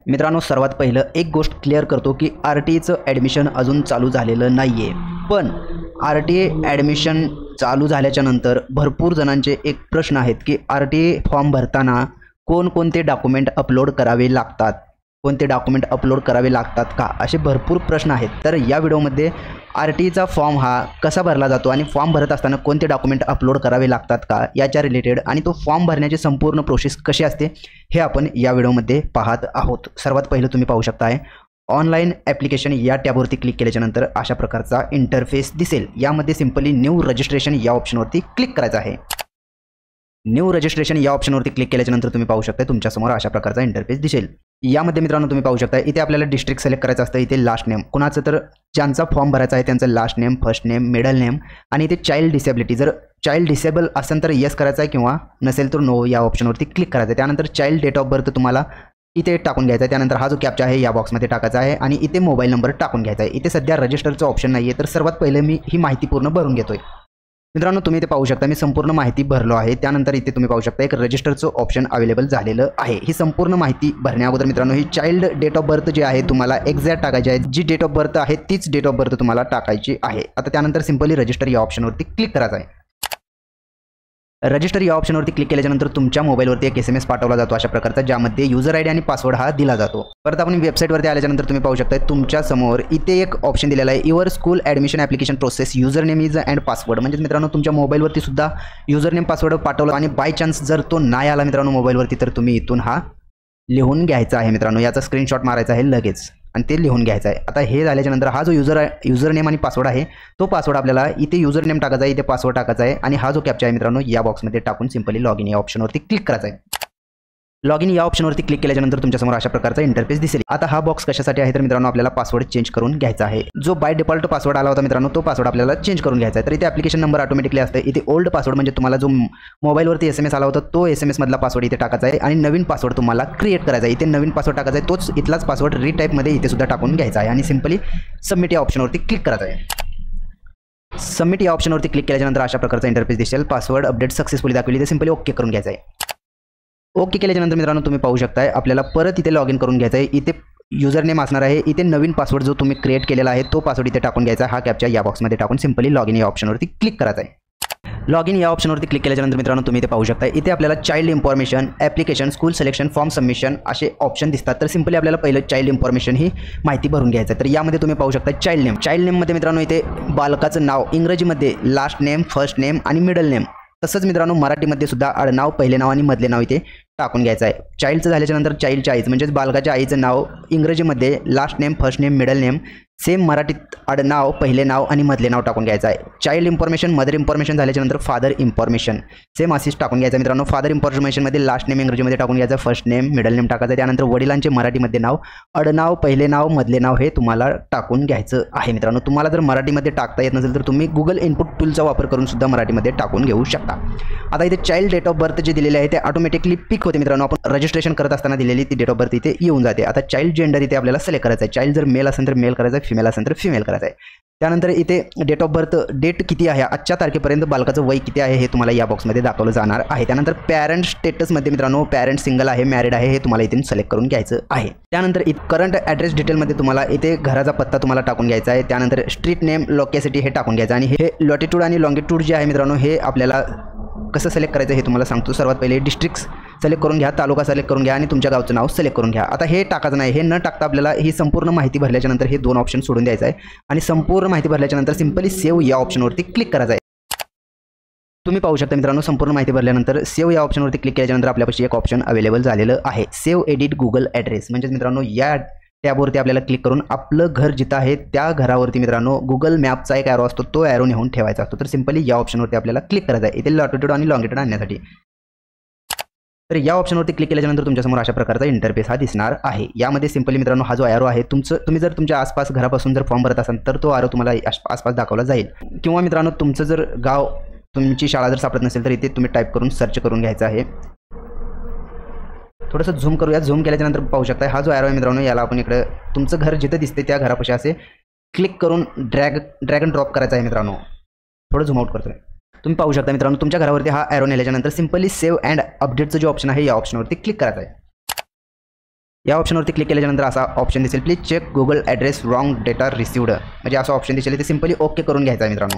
मित्रांनो, सर्वात पहिलं एक गोष्ट क्लिअर करतो की आर-टी-एचं ॲडमिशन अजून चालू झालेलं नाही आहे. पण आर-टी-ए ॲडमिशन चालू झाल्याच्यानंतर भरपूर जणांचे एक प्रश्न आहेत की आर-टी-ए फॉर्म भरताना कोणकोणते डॉक्युमेंट अपलोड करावे लागतात, कोणते डॉक्युमेंट अपलोड करावे लागतात का, असे भरपूर प्रश्न आहेत. तर या व्हिडिओमध्ये आर-टी-एचा फॉर्म हा कसा भरला जातो आणि फॉर्म भरत असताना कोणते डॉक्युमेंट अपलोड करावे लागतात का याच्या रिलेटेड आणि तो फॉर्म भरण्याची संपूर्ण प्रोसेस कशी असते हे आपण या व्हिडिओमध्ये पाहत आहोत. सर्वात पहिलं तुम्ही पाहू शकताय ऑनलाईन ॲप्लिकेशन या टॅबवरती क्लिक केल्याच्यानंतर अशा प्रकारचा इंटरफेस दिसेल. यामध्ये सिंपली न्यू रजिस्ट्रेशन या ऑप्शनवरती क्लिक करायचं आहे. न्यू रजिस्ट्रेशन या ऑप्शनवरती क्लिक केल्याच्यानंतर तुम्ही पाहू शकता तुमच्यासमोर अशा प्रकारचा इंटरफेस दिसेल. यामध्ये मित्रांनो तुम्ही पाहू शकता इथे आपल्याला डिस्ट्रिक्ट सिलेक्ट करायचं असतं. इथे लास्ट नेम कुणाचं, तर ज्यांचा फॉर्म भरायचा आहे त्यांचं last name, first name, middle name आणि इथे चाइल्ड डिसेबिलिटी, जर चाइल्ड डिसेबल असेल तर येस करायचं आहे किंवा नसेल तर नो या ऑप्शनवरती क्लिक करायचं आहे. त्यानंतर चाइल्ड डेट ऑफ बर्थ तुम्हाला इथे टाकून घ्यायचा आहे. त्यानंतर हा जो कॅप्चा आहे या बॉक्समध्ये टाकायचा आहे आणि इथे मोबाईल नंबर टाकून घ्यायचा आहे. इथे सध्या रजिस्टरचं ऑप्शन नाही आहे, तर सर्वात पहिले मी ही माहिती पूर्ण भरून घेतोय. मित्रांनो तुम्ही इथे पाहू शकता मी संपूर्ण माहिती भरलो आहे. त्यानंतर इथे तुम्ही पाहू शकता एक रजिस्टरचं ऑप्शन अवेलेबल झालेलं आहे. ही संपूर्ण माहिती भरण्या अगोदर मित्रांनो ही चाइल्ड डेट ऑफ बर्थ जी आहे तुम्हाला एक्झॅक्ट टाकायची आहे. जी डेट ऑफ बर्थ आहे तीच डेट ऑफ बर्थ तुम्हाला टाकायची आहे. आता त्यानंतर सिंपली रजिस्टर या ऑप्शनवरती क्लिक करायचं आहे. रजिस्टर या ऑप्शनवरती क्लिक केल्याच्यानंतर तुमच्या मोबाईलवरती एक SMS पाठवला जातो अशा प्रकारचा, ज्यामध्ये युजर आयडी आणि पासवर्ड हा दिला जातो. परत आपण वेबसाईटवरती आल्याच्यानंतर तुम्ही पाहू शकता तुमच्या समोर इथे एक ऑप्शन दिलेला आहे your school admission application process user name is and password. म्हणजे मित्रांनो तुमच्या मोबाईलवरती सुद्धा युजर नेम पासवर्ड पाठवला आणि बाय चान्स जर तो नाही आला मित्रांनो मोबाईलवरती, तर तुम्ही इथून हा लिहून घ्यायचा आहे. मित्रांनो याचा स्क्रीनशॉट मारायचा आहे लगेच आणि ते लिहून घ्यायचं आहे. आता हे झाल्याच्यानंतर हा जो युजर नेम आणि पासवर्ड आहे तो पासवर्ड आपल्याला इथे युजर नेम टाकायचा आहे, इथे पासवर्ड टाकायचा आहे आणि हा जो कॅप्चा आहे मित्रांनो या बॉक्समध्ये टाकून सिंपली लॉग इन या ऑप्शनवरती क्लिक करायचं आहे. लॉग इन या ऑप्शनवरती क्लिक केल्याच्यानंतर तुमच्यासमोर अशा प्रकारचा इंटरफेस दिसेल. आता हा बॉक्स कशासाठी आहे तर मित्रांनो आपल्याला पासवर्ड चेंज करून घ्यायचा आहे. जो बाय डिफॉल्ट पासवर्ड आला होता मित्रांनो तो पासवर्ड आपल्याला चेंज करून घ्यायचा आहे. तर इथे ॲप्लिकेशन नंबर ऑटोमॅटिकली असते. इथे ओल्ड पासवर्ड म्हणजे तुम्हाला जो मोबाईलवरती SMS आला होता तो SMS मधला पासवर्ड इथे टाकायचा आहे आणि नवीन पासवर्ड तुम्हाला क्रिएट करायचा आहे. इथे नवीन पासवर्ड टाकायचा आहे, तोच इथलाच पासवर्ड रिटाईपमध्ये इथे सुद्धा टाकून घ्यायचा आहे आणि सिंपली सबमिट या ऑप्शनवरती क्लिक करायचं आहे. सबमिट या ऑप्शनवरती क्लिक केल्याच्यानंतर अशा प्रकारचा इंटरफेस दिसेल. पासवर्ड अपडेट सक्सेसफुली दाखवली, ते सिंपली ओके करून घ्यायचं आहे. ओके केल्याच्यानंतर मित्रांनो तुम्ही पाहू शकताय आपल्याला परत इथे लॉग इन करून घ्यायचं आहे. इथे युजर नेम असणार आहे, इथे नवीन पासवर्ड जो तुम्ही क्रिएट केलेला आहे तो पासवर्ड इथे टाकून घ्यायचा. हा कॅप्चा या बॉक्समध्ये टाकून सिंपली लॉग इन या ऑप्शनवरती क्लिक करायचं आहे. लॉग इन या ऑप्शनवरती क्लिक केल्याच्यानंतर मित्रांनो तुम्ही इथे पाहू शकता इथे आपल्याला child information, application, school selection, form submission असे ऑप्शन दिसतात. तर सिंपली आपल्याला पहिलं चाइल्ड इन्फॉर्मेशन ही माहिती भरून घ्यायचं आहे. तर यामध्ये तुम्ही पाहू शकता चाइल्ड नेममध्ये मित्रांनो इथे बालकाचं नाव इंग्रजीमध्ये लास्ट नेम, फर्स्ट नेम आणि मिडल नेम, तसंच मित्रांनो मराठीमध्ये सुद्धा आडनाव, पहिले नाव आणि मधले नाव इथे टाकून घ्यायचं आहे. चाइल्डचं झाल्याच्यानंतर चाइल्डच्या आईचं म्हणजेच बालकाच्या आईचं नाव इंग्रजीमध्ये last name, first name, middle name, same मराठीत आडनाव, पहिले नाव आणि मधले नाव टाकून घ्यायचं आहे. चाइल्ड इन्फॉर्मेशन, मदर इन्फॉर्मेशन झाल्याच्यानंतर फादर इन्फॉर्मेशन सेम अशीच टाकून घ्यायचं मित्रांनो. फादर इन्फॉर्मेशनमध्ये लास्ट नेम इंग्रजीमध्ये टाकून घ्यायचं, फर्स्ट नेम, मिडल नेम टाकायचं. त्यानंतर वडिलांचे मराठीमध्ये नाव, आडनाव, पहिले नाव, मधले नाव हे तुम्हाला टाकून घ्यायचं आहे. मित्रांनो तुम्हाला जर मराठीमध्ये टाकता येत नसेल तर तुम्ही गुगल इनपुट टूलचा वापर करून सुद्धा मराठीमध्ये टाकून घेऊ शकता. आता इथे चाइल्ड डेट ऑफ बर्थ जे दिलेले आहे ते ऑटोमॅटिकली पिक होते मित्रांनो. आपण रजिस्ट्रेशन करत असताना दिलेली ती डेट ऑफ बर्थ इथे येऊन जाते. आता चाइल्ड जेंडर इथे आपल्याला सिलेक्ट करायचं आहे. चाइल्ड जर मेल असेल तर मेल करायचं आहे, फिमेल असेल तर फिमेल करायचं आहे. त्यानंतर इथे डेट ऑफ बर्थ डेट किती आहे, आजच्या तारखेपर्यंत बालकाचं वय किती आहे हे तुम्हाला या बॉक्समध्ये दाखवलं जाणार आहे. त्यानंतर पॅरेंट स्टेटसमध्ये मित्रांनो पॅरेंट सिंगल आहे, मॅरिड आहे हे तुम्हाला इथून सिलेक्ट करून घ्यायचं आहे. त्यानंतर करंट ॲड्रेस डिटेलमध्ये तुम्हाला इथे घराचा पत्ता तुम्हाला टाकून घ्यायचा आहे. त्यानंतर स्ट्रीट नेम, लोकेसिटी हे टाकून घ्यायचं आणि हे लॉटिट्यूड आणि लॉंगिट्यूड जे आहे मित्रांनो हे आपल्याला कसं सिलेक्ट करायचं हे तुम्हाला सांगतो. सर्वात पहिले डिस्ट्रिक्ट सिलेक्ट करून घ्या, तालुका सिलेक्ट करून घ्या आणि तुमच्या गावचं नाव सिलेक्ट करून घ्या. आता हे टाकायचं नाही, हे न टाकता आपल्याला ही संपूर्ण माहिती भरल्याच्यानंतर हे दोन ऑप्शन सोडून द्यायचं आहे आणि संपूर्ण माहिती भरल्याच्यानंतर सिंपली सेव्ह या ऑप्शनवरती क्लिक करायचं आहे. तुम्ही पाहू शकता मित्रांनो संपूर्ण माहिती भरल्यानंतर सेव्ह या ऑप्शनवरती क्लिक केल्याच्यानंतर आपल्यापाशी एक ऑप्शन अवेलेबल झालेलं आहे सेव्ह एडिट गुगल ॲड्रेस. म्हणजे मित्रांनो या टॅबवरती आपल्याला क्लिक करून आपलं घर जिथं आहे त्या घरावरती मित्रांनो गुगल मॅपचा एक ॲरो असतो तो ॲरो नेऊन ठेवायचा असतो. तर सिंपली या ऑप्शनवरती आपल्याला क्लिक करायचं आहे इथे लॉटिट्यूड आणि लॉंगिट्यूड आणण्यासाठी. तर या ऑप्शनवरती क्लिक केल्याच्यानंतर तुमच्यासमोर अशा प्रकारचा इंटरफेस हा दिसणार आहे. यामध्ये सिंपली मित्रांनो हा जो ॲरो आहे तुम्ही जर तुमच्या आसपास घरापासून जर फॉर्म भरत असाल तर तो ॲरो तुम्हाला आसपास दाखवला जाईल. किंवा मित्रांनो तुमचं जर गाव, तुमची शाळा जर सापडत नसेल तर इथे तुम्ही टाईप करून सर्च करून घ्यायचं आहे. थोडंसं झूम करूया. झूम केल्याच्यानंतर पाहू शकता हा जो ॲरो आहे मित्रांनो याला आपण इकडे तुमचं घर जिथं दिसते त्या घरापाशी असे क्लिक करून ड्रॅग अँड ड्रॉप करायचं आहे मित्रांनो. थोडं झूम आउट करतोय. तुम्ही पाहू शकता मित्रांनो तुमच्या घरावरती हा ॲरो नेल्याच्यानंतर सिंपली सेव्ह अँड अपडेटचं जे ऑप्शन आहे या ऑप्शनवरती क्लिक करायचं आहे. या ऑप्शनवरती क्लिक केल्यानंतर असा ऑप्शन दिसेल, please check Google address wrong data received, म्हणजे असा ऑप्शन दिसेल. ते सिंपली ओके करून घ्यायचा आहे मित्रांनो.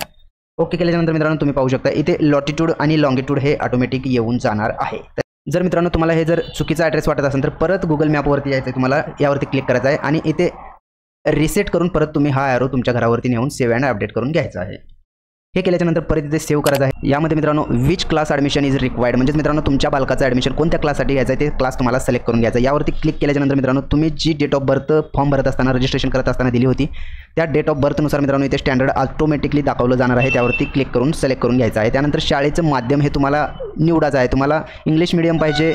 ओके केल्यानंतर मित्रांनो तुम्ही पाहू शकता इथे लॉटिट्यूड आणि लॉंगिट्यूड हे ऑटोमॅटिक येऊन जाणार आहे. जर मित्रांनो तुम्हाला हे जर चुकीचा ॲड्रेस वाटत असेल तर परत गुगल मॅपवरती यायचं आहे, तुम्हाला यावरती क्लिक करायचं आहे आणि इथे रिसेट करून परत तुम्ही हा ॲरो तुमच्या घरावरती नेऊन सेव्ह अँड अपडेट करून घ्यायचा आहे. हे केल्यानंतर परत इथे सेव्ह करायचं आहे. यामध्ये मित्रांनो which class admission is required, म्हणजे मित्रांनो तुमच्या बालकाचं ॲडमिशन कोणत्या क्लाससाठी घ्यायचं आहे ते क्लास तुम्हाला सिलेक्ट करून घ्यायचं आहे. यावरती क्लिक केल्यानंतर मित्रांनो तुम्ही जी डेट ऑफ बर्थ फॉर्म भरत असताना रजिस्ट्रेशन करत असताना दिली होती त्या डेट ऑफ बर्थनुसार मित्रांनो इथे स्टँडर्ड ऑटोमॅटिकली दाखवलं जाणार आहे. त्यावरती क्लिक करून सिलेक्ट करून घ्यायचं आहे. त्यानंतर शाळेचं माध्यम हे तुम्हाला निवडायचं आहे. तुम्हाला इंग्लिश मीडियम पाहिजे,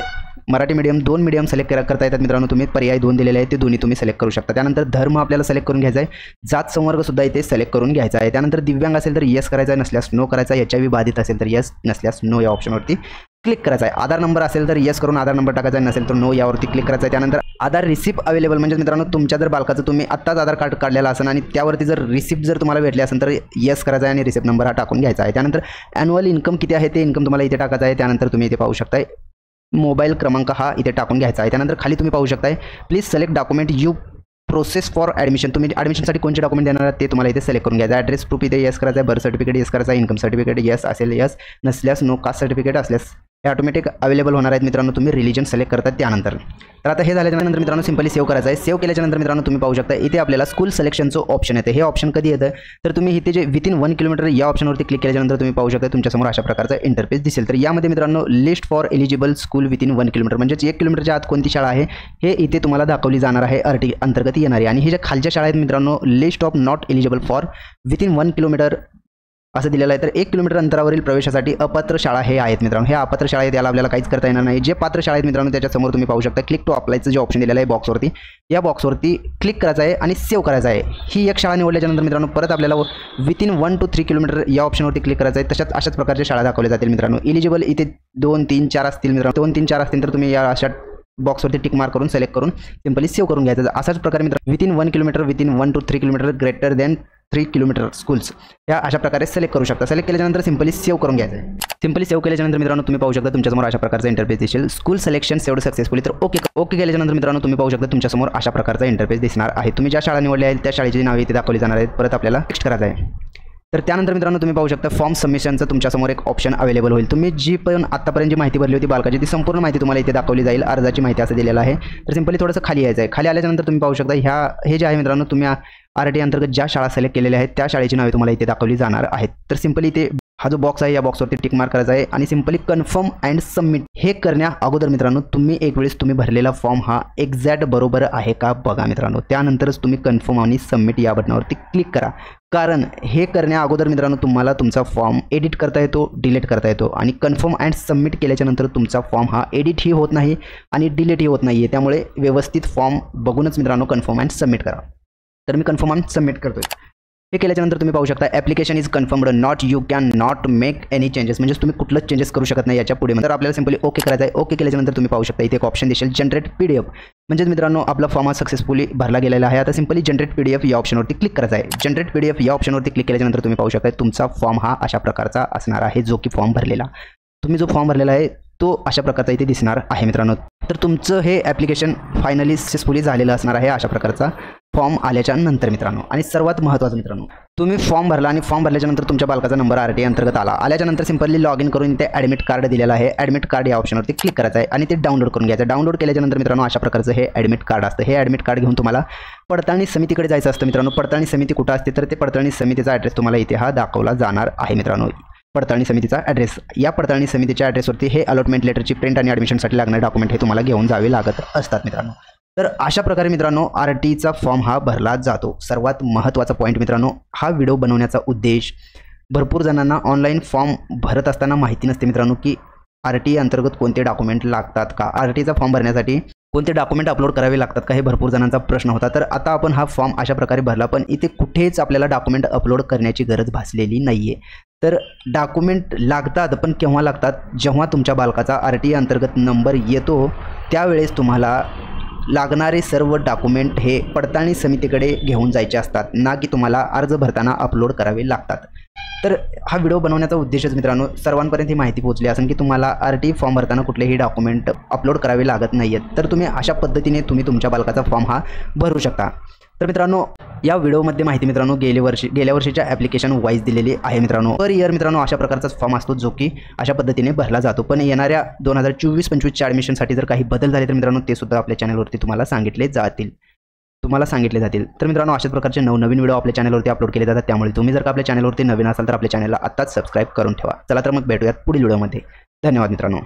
मराठी मीडियम, 2 मीडियम सिलेक्ट करता येतात मित्रांनो. तुम्ही पर्याय 2 दिलेले आहेत ते दोन्ही तुम्ही सिलेक्ट करू शकता. त्यानंतर धर्म आपल्याला सिलेक्ट करून घ्यायचा आहे. जात संवर्ग सुद्धा इथे सिलेक्ट करून घ्यायचा आहे. त्यानंतर दिव्यांग असेल तर येस करायचा आहे, नसल्यास नो करायचा आहे. HIV बाधित असेल तर येस, नसल्यास नो या ऑप्शनवरती क्लिक करायचा आहे. आधार नंबर असेल तर येस करून आधार नंबर टाकायचा आहे, नसेल तर नो यावरती क्लिक करायचा आहे. त्यानंतर आधार रिसिप्ट अवेलेबल, म्हणजे मित्रांनो तुमच्या जर बालकाचं तुम्ही आत्ताच आधार कार्ड काढलेला असेल आणि त्यावरती जर रिसिप्ट जर तुम्हाला भेटले असेल तर येस करायचा आहे आणि रिसिप्ट नंबर हा टाकून घ्यायचा आहे. त्यानंतर ॲन्युअल इन्कम किती आहे ते इन्कम तुम्हाला इथे टाकायचं आहे. त्यानंतर तुम्ही इथे पाहू शकताय मोबाईल क्रमांक हा इथे टाकून घ्यायचा आहे. त्यानंतर खाली तुम्ही पाहू शकताय please select document you process for admission, तुम्ही ॲडमिशनसाठी कोणते डॉक्युमेंट देणार ते तुम्हाला इथे सिलेक्ट करून घ्यायचं आहे. ॲड्रेस प्रूफ इथे येस करायचा आहे, बर्थ सर्टिफिकेट येस करायचा आहे, इन्कम सर्टिफिकेट येस असेल येस, नसल्यास नो, कास्ट सर्टिफिकेट असल्यास हे ऑटोमॅटिक अवेलेबल होणार आहेत मित्रांनो. तुम्ही रिलीजन सिलेक्ट करतात त्यानंतर. तर आता हे झाल्यानंतर मित्रांनो सिंपली सेव्ह करायचं आहे. सेव्ह केल्यानंतर मित्रांनो तुम्ही पाहू शकता इथे आपल्याला स्कूल सिलेक्शनचं ऑप्शन येते. हे ऑप्शन कधी येतं तर तुम्ही इथे जे विथिन 1 किलोमीटर या ऑप्शनवरती क्लिक केल्यानंतर तुम्ही पाहू शकता तुमच्यासमोर अशा प्रकारचा इंटरफेस दिसेल. तर यामध्ये मित्रांनो list for eligible school within 1 kilometre, म्हणजेच 1 किलोमीटरच्या आत कोणती शाळा आहे हे इथे तुम्हाला दाखवली जाणार आहे, RT अंतर्गत येणारी. आणि हे ज्या खालच्या शाळा आहेत मित्रांनो list of not eligible for within 1 kilometre असं दिलेलं आहे. तर 1 किलोमीटर अंतरावरील प्रवेशासाठी अपात्र शाळा हे आहेत मित्रांनो. हे अपात्र शाळा आहेत, याला आपल्याला काहीच करता येणार नाही. जे पात्र शाळा आहेत मित्रांनो त्याच्यासमोर तुम्ही पाहू शकता क्लिक टू अप्लायचं जे ऑप्शन दिलेलं आहे बॉक्सवरती, या बॉक्सवरती क्लिक करायचं आहे आणि सेव्ह करायचं आहे. ही एक शाळा निवडल्याच्यानंतर मित्रांनो परत आपल्याला विथिन 1 to 3 किलोमीटर या ऑप्शनवरती क्लिक करायचं आहे. तशाच अशाच प्रकारच्या शाळा दाखवल्या जातील मित्रांनो. एलिजिबल इथे 2, 3, 4 असतील मित्रांनो. 2, 3, 4 असतील तर तुम्ही या अशा बॉक्सवरती टिक मार्क करून सिलेक्ट करून सिंपली सेव्ह करून घ्यायचं. अशाच प्रकारे मित्रांनो within 1 kilometre, within 1 to 3 kilometre, greater than 3 kilometre schools या अशा प्रकारे सिलेक्ट करू शकता. सिलेक्ट केल्यानंतर सिंपली सेव्ह करून घ्यायचं आहे. सिंपली सेव्ह केल्यानंतर मित्रांनो तुम्ही पाहू शकता तुमच्यासमोर अशा प्रकारचा इंटरफेस दिसेल. School selection saved successfully. तर ओके केल्यानंतर मित्रांनो तुम्ही पाहू शकता तुमच्यासमोर अशा प्रकारचा इंटरफेस दिसणार आहे. तुम्ही ज्या शाळा निवडल्या आहेत त्या शाळेची नावे इथे दाखवली जाणार आहेत. परत आपल्याला नेक्स्ट करायचं आहे. तर त्यानंतर मित्रांनो तुम्ही पाहू शकता फॉर्म सबमिशनचं तुमच्यासमोर एक ऑप्शन अवेलेबल होईल. तुम्ही जी पण आत्तापर्यंत जी माहिती भरली होती बालकाची ती संपूर्ण माहिती तुम्हाला इथे दाखवली जाईल. अर्जाची माहिती असं दिलेलं आहे. तर सिंपली थोडंसं खाली यायचं आहे. खाली आल्यानंतर तुम्ही पाहू शकता हे जे आहे मित्रांनो तुम्ही RT अंतर्गत ज्या शाळा सिलेक्ट केलेल्या आहेत त्या शाळेची नावे तुम्हाला इथे दाखवली जाणार आहेत. तर सिंपली इथे हा जो बॉक्स आहे या बॉक्सवरती टिक मार्क करायचा आहे आणि सिंपली कन्फर्म अँड सबमिट हे करण्या अगोदर मित्रांनो तुम्ही एक वेळेस तुम्ही भरलेला फॉर्म हा एक्झॅक्ट बरोबर आहे का बघा मित्रांनो. त्यानंतरच तुम्ही कन्फर्म आणि सबमिट या बटनावरती क्लिक करा. कारण हे करण्या अगोदर मित्रांनो तुम्हाला तुमचा फॉर्म एडिट करता येतो, डिलीट करता येतो आणि कन्फर्म अँड सबमिट केल्याच्यानंतर तुमचा फॉर्म हा एडिटही होत नाही आणि डिलीटही होत नाही आहे. त्यामुळे व्यवस्थित फॉर्म बघूनच मित्रांनो कन्फर्म अँड सबमिट करा. तर मी कन्फर्म अँड सबमिट करतोय. हे केल्याच्यानंतर तुम्ही पाहू शकता application is confirmed not, you can not make any changes, म्हणजे तुम्ही कुठलंच चेंजेस करू शकत नाही याच्या पुढे. तर आपल्याला सिंपली ओके करायचं आहे. ओके केल्याच्यानंतर तुम्ही पाहू शकता इथे एक ऑप्शन दिसेल जनरेट PDF, म्हणजे मित्रांनो आपला फॉर्म हा सक्सेसफुली भरला गेलेला आहे. आता सिंपली जनरेट PDF या ऑप्शनवरती क्लिक करायचं आहे. जनरेट PDF या ऑप्शनवरती क्लिक केल्याच्यानंतर तुम्ही पाहू शकता तुमचा फॉर्म हा अशा प्रकारचा असणार आहे, जो की फॉर्म भरलेला. तुम्ही जो फॉर्म भरलेला आहे तो अशा प्रकारचा इथे दिसणार आहे मित्रांनो. तर तुमचं हे ॲप्लिकेशन फायनली सक्सेसफुली झालेलं असणार आहे अशा प्रकारचा फॉर्म आल्याच्या नंतर मित्रांनो. आणि सर्वात महत्त्वाचं मित्रांनो तुम्ही फॉर्म भरला आणि फॉर्म भरल्याच्यानंतर तुमच्या बालकाचा नंबर RT अंतर्गत आल्याच्यानंतर सिंपली लॉग इन करून इथे ॲडमिट कार्ड दिलेलं आहे. ॲडमिट कार्ड या ऑप्शनवरती क्लिक करायचं आहे आणि ते डाउनलोड करून घ्यायचं. डाउनलोड केल्याच्यानंतर मित्रांनो अशा प्रकारचं हे ॲडमिट कार्ड असतं. हे ॲडमिट कार्ड घेऊन तुम्हाला पडताळणी समितीकडे जायचं असतं मित्रांनो. पडताळणी समिती कुठं असते तर ते पडताळणी समितीचा ॲड्रेस तुम्हाला इथे हा दाखवला जाणार आहे मित्रांनो. पडताळणी समितीचा ॲड्रेस, या पडताळणी समितीच्या ॲड्रेसवरती हे अलॉटमेंट लेटरची प्रिंट आणि ॲडमिशनसाठी लागणारे डॉक्युमेंट हे तुम्हाला घेऊन जावे लागत असतात मित्रांनो. तर अशा प्रकारे मित्रांनो RTचा फॉर्म हा भरला जातो. सर्वात महत्त्वाचा पॉईंट मित्रांनो, हा व्हिडिओ बनवण्याचा उद्देश भरपूर जणांना ऑनलाईन फॉर्म भरत असताना माहिती नसते मित्रांनो की RT अंतर्गत कोणते डॉक्युमेंट लागतात का, RTचा फॉर्म भरण्यासाठी कोणते डॉक्युमेंट अपलोड करावे लागतात का, हे भरपूर जणांचा प्रश्न होता. तर आता आपण हा फॉर्म अशा प्रकारे भरला, पण इथे कुठेच आपल्याला डॉक्युमेंट अपलोड करण्याची गरज भासलेली नाही आहे. तर डॉक्युमेंट लागतात, पण केव्हा लागतात, जेव्हा तुमच्या बालकाचा RT अंतर्गत नंबर येतो त्यावेळेस तुम्हाला लागणारे सर्व डॉक्युमेंट हे पडताळणी समितीकडे घेऊन जायचे असतात, ना की तुम्हाला अर्ज भरताना अपलोड करावे लागतात. तर हा व्हिडिओ बनवण्याचा उद्देशच मित्रांनो सर्वांपर्यंत ही माहिती पोहोचली असेल की तुम्हाला RT फॉर्म भरताना कुठलेही डॉक्युमेंट अपलोड करावे लागत नाही आहेत, तर तुम्ही अशा पद्धतीने तुम्ही तुमच्या बालकाचा फॉर्म हा भरू शकता। तर मित्रांनो या व्हिडिओमध्ये माहिती मित्रांनो गेल्या वर्षीच्या ॲप्लिकेशन वाईज दिलेली आहे मित्रांनो। पर इयर मित्रांनो अशा प्रकारचाच फॉर्म असतो जो की अशा पद्धतीने भरला जातो, पण येणाऱ्या 2024-25च्या ॲडमिशनसाठी जर काही बदल झाले तर मित्रांनो ते सुद्धा आपल्या चॅनलवरती तुम्हाला सांगितले जातील। तर मित्रांनो अशाच प्रकारचे नवनवीन व्हिडिओ आपल्या चॅनलवरती अपलोड केले जातात, त्यामुळे तुम्ही जर का आपल्या चॅनलवरती नवीन असाल तर आपल्या चॅनलला आत्ताच सबस्क्राईब करून ठेवा। चला तर मग भेटूयात पुढील व्हिडिओमध्ये। धन्यवाद मित्रांनो।